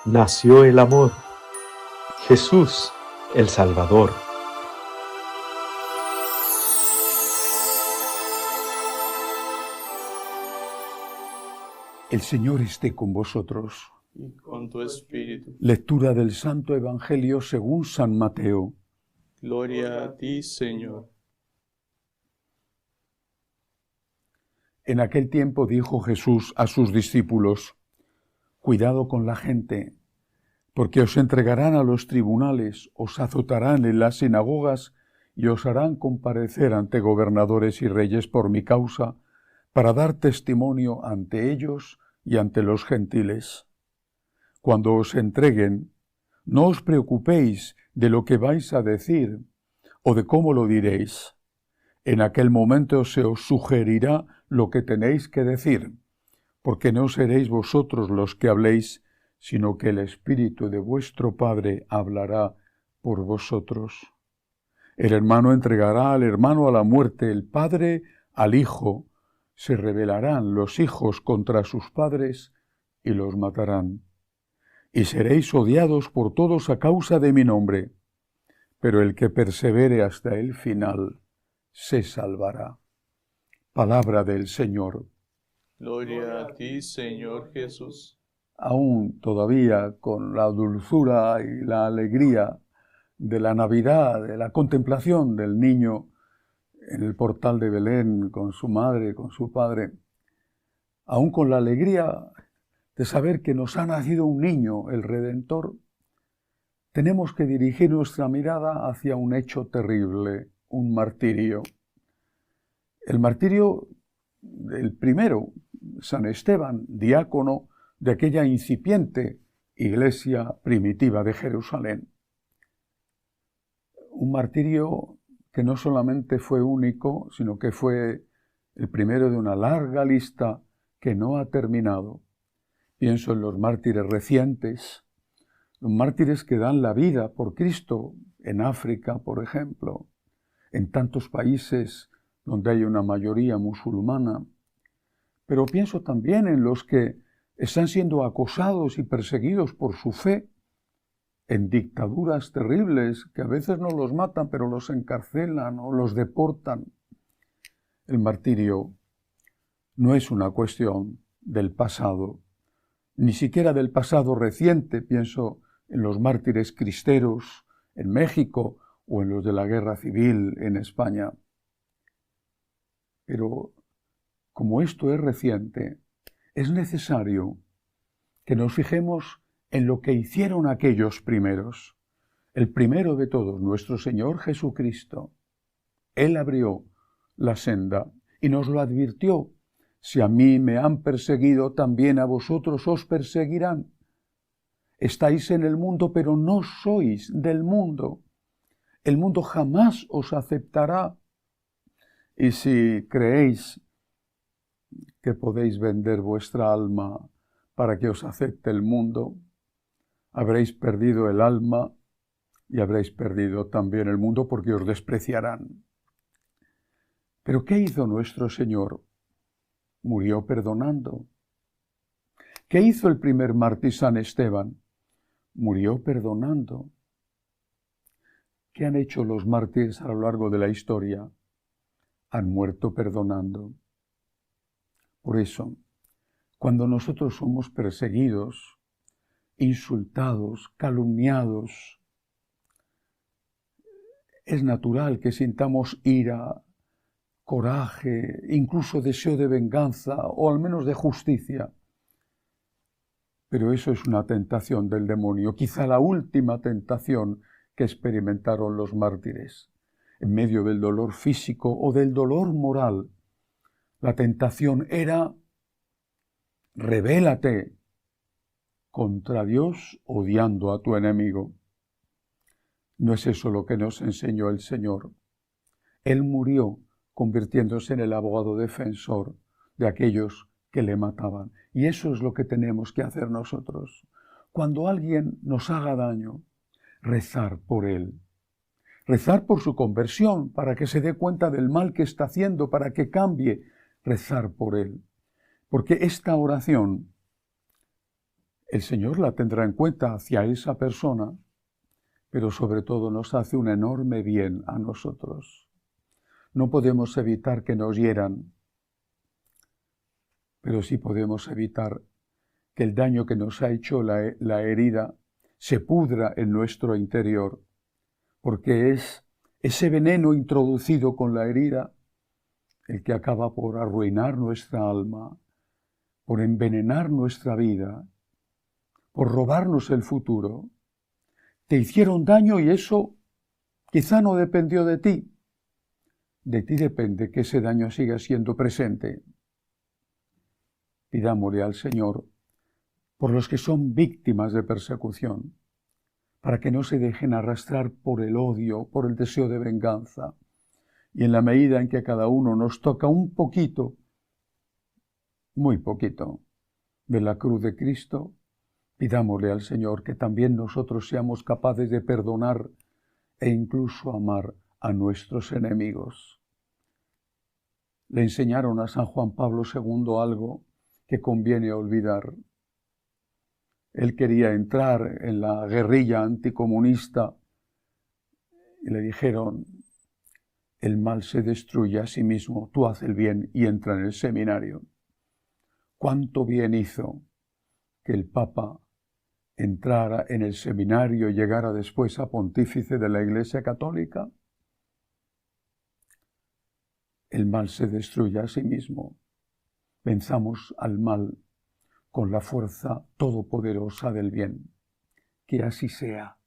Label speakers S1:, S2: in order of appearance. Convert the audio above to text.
S1: nació el amor, Jesús el Salvador.
S2: El Señor esté con vosotros.
S3: Y con tu espíritu.
S2: Lectura del Santo Evangelio según San Mateo.
S3: Gloria a ti, Señor.
S2: En aquel tiempo dijo Jesús a sus discípulos: cuidado con la gente, porque os entregarán a los tribunales, os azotarán en las sinagogas y os harán comparecer ante gobernadores y reyes por mi causa, para dar testimonio ante ellos y ante los gentiles. Cuando os entreguen, no os preocupéis de lo que vais a decir o de cómo lo diréis. En aquel momento se os sugerirá lo que tenéis que decir, porque no seréis vosotros los que habléis, sino que el Espíritu de vuestro Padre hablará por vosotros. El hermano entregará al hermano a la muerte, el padre al hijo. Se rebelarán los hijos contra sus padres y los matarán. Y seréis odiados por todos a causa de mi nombre, pero el que persevere hasta el final se salvará. Palabra del Señor.
S3: Gloria a ti, Señor Jesús.
S2: Aún todavía con la dulzura y la alegría de la Navidad, de la contemplación del niño en el portal de Belén con su madre, con su padre, aún con la alegría de saber que nos ha nacido un niño, el Redentor, tenemos que dirigir nuestra mirada hacia un hecho terrible, un martirio. El martirio del primero, San Esteban, diácono de aquella incipiente iglesia primitiva de Jerusalén. Un martirio que no solamente fue único, sino que fue el primero de una larga lista que no ha terminado. Pienso en los mártires recientes, los mártires que dan la vida por Cristo, en África, por ejemplo, en tantos países donde hay una mayoría musulmana. Pero pienso también en los que están siendo acosados y perseguidos por su fe, en dictaduras terribles que a veces no los matan, pero los encarcelan o los deportan. El martirio no es una cuestión del pasado, ni siquiera del pasado reciente. Pienso en los mártires cristeros en México o en los de la Guerra Civil en España. Pero como esto es reciente, es necesario que nos fijemos en lo que hicieron aquellos primeros. El primero de todos, nuestro Señor Jesucristo. Él abrió la senda y nos lo advirtió: si a mí me han perseguido, también a vosotros os perseguirán. Estáis en el mundo, pero no sois del mundo. El mundo jamás os aceptará. Y si creéis que podéis vender vuestra alma para que os acepte el mundo, habréis perdido el alma y habréis perdido también el mundo, porque os despreciarán. ¿Pero qué hizo nuestro Señor? Murió perdonando. ¿Qué hizo el primer mártir, San Esteban? Murió perdonando. ¿Qué han hecho los mártires a lo largo de la historia? Han muerto perdonando. Por eso, cuando nosotros somos perseguidos, insultados, calumniados, es natural que sintamos ira, coraje, incluso deseo de venganza o al menos de justicia. Pero eso es una tentación del demonio, quizá la última tentación que experimentaron los mártires. En medio del dolor físico o del dolor moral, la tentación era: rebélate contra Dios odiando a tu enemigo. No es eso lo que nos enseñó el Señor. Él murió convirtiéndose en el abogado defensor de aquellos que le mataban. Y eso es lo que tenemos que hacer nosotros. Cuando alguien nos haga daño, rezar por él. Rezar por su conversión, para que se dé cuenta del mal que está haciendo, para que cambie. Rezar por él. Porque esta oración el Señor la tendrá en cuenta hacia esa persona, pero sobre todo nos hace un enorme bien a nosotros. No podemos evitar que nos hieran, pero sí podemos evitar que el daño que nos ha hecho la herida se pudra en nuestro interior, porque es ese veneno introducido con la herida el que acaba por arruinar nuestra alma, por envenenar nuestra vida, por robarnos el futuro. Te hicieron daño y eso quizá no dependió de ti. De ti depende que ese daño siga siendo presente. Pidámosle al Señor por los que son víctimas de persecución, para que no se dejen arrastrar por el odio, por el deseo de venganza. Y en la medida en que a cada uno nos toca un poquito, muy poquito, de la cruz de Cristo, pidámosle al Señor que también nosotros seamos capaces de perdonar e incluso amar a nuestros enemigos. Le enseñaron a San Juan Pablo II algo que conviene olvidar. Él quería entrar en la guerrilla anticomunista y le dijeron: el mal se destruye a sí mismo, tú haz el bien y entra en el seminario. ¿Cuánto bien hizo que el Papa entrara en el seminario y llegara después a pontífice de la Iglesia Católica? El mal se destruye a sí mismo. Venzamos al mal con la fuerza todopoderosa del bien. Que así sea.